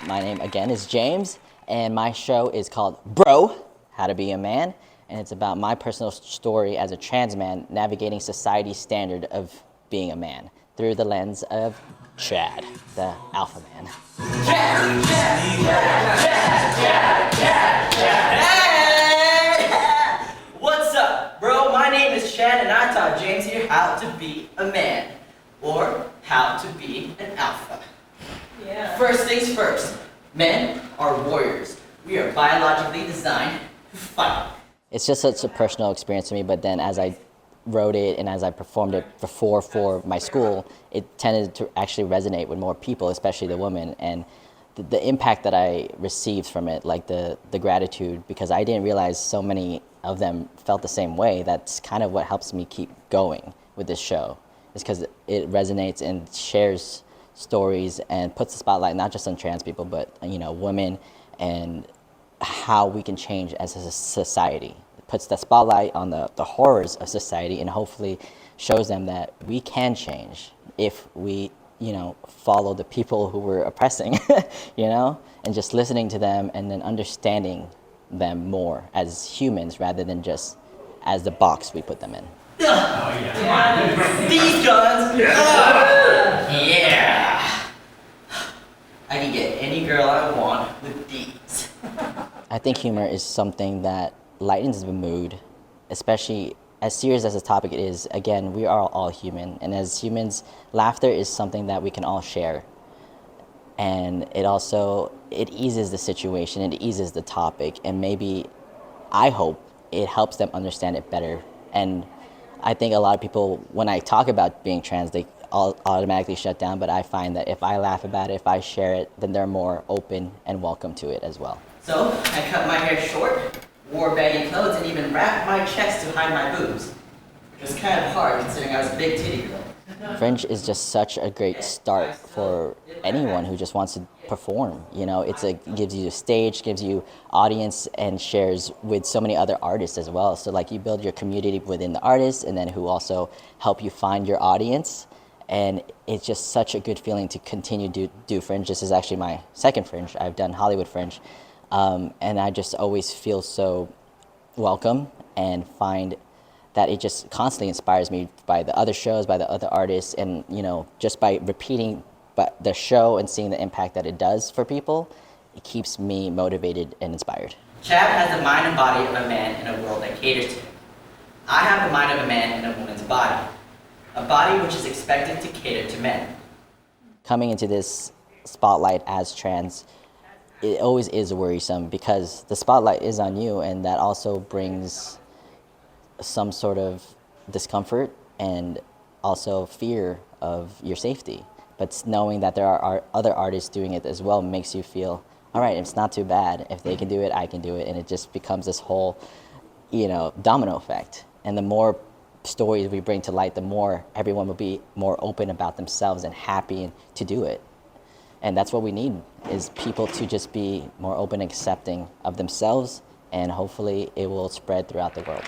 My name again is James, and my show is called Bro, How to Be a Man, and it's about my personal story as a trans man navigating society's standard of being a man through the lens of Chad, the alpha man. Hey! What's up, bro? My name is Chad, and I taught James here how to be a man, or how to be an alpha. Yeah. First things first, men are warriors. We are biologically designed to fight. It's just such a personal experience to me, but then as I wrote it and as I performed it before for my school, it tended to actually resonate with more people, especially the women, and the impact that I received from it, like the gratitude, because I didn't realize so many of them felt the same way. That's kind of what helps me keep going with this show, is because it resonates and shares stories and puts the spotlight not just on trans people, but women, and how we can change as a society. It puts the spotlight on the horrors of society and hopefully shows them that we can change if we follow the people who we're oppressing, and just listening to them and then understanding them more as humans rather than just as the box we put them in. These guns! Yeah! I can get any girl I want with these. I think humor is something that lightens the mood, especially as serious as the topic it is. Again, we are all human, and as humans, laughter is something that we can all share. And it eases the situation, it eases the topic, and maybe, I hope, it helps them understand it better. And I think a lot of people, when I talk about being trans, they all automatically shut down, but I find that if I laugh about it, if I share it, then they're more open and welcome to it as well. So, I cut my hair short, wore baggy clothes, and even wrapped my chest to hide my boobs, which was kind of hard considering I was a big titty girl. Fringe is just such a great start for anyone who just wants to perform. It gives you a stage, gives you audience, and shares with so many other artists as well. So you build your community within the artists, and then who also help you find your audience. And it's just such a good feeling to continue to do Fringe. This is actually my second Fringe. I've done Hollywood Fringe. And I just always feel so welcome and find that it just constantly inspires me by the other shows, by the other artists, and just by repeating the show and seeing the impact that it does for people, it keeps me motivated and inspired. Chad has the mind and body of a man in a world that caters to him. I have the mind of a man in a woman's body, a body which is expected to cater to men. Coming into this spotlight as trans, it always is worrisome because the spotlight is on you, and that also brings some sort of discomfort and also fear of your safety. But knowing that there are other artists doing it as well makes you feel, all right, it's not too bad. If they can do it, I can do it. And it just becomes this whole, domino effect. And the more stories we bring to light, the more everyone will be more open about themselves and happy to do it. And that's what we need, is people to just be more open and accepting of themselves, and hopefully it will spread throughout the world.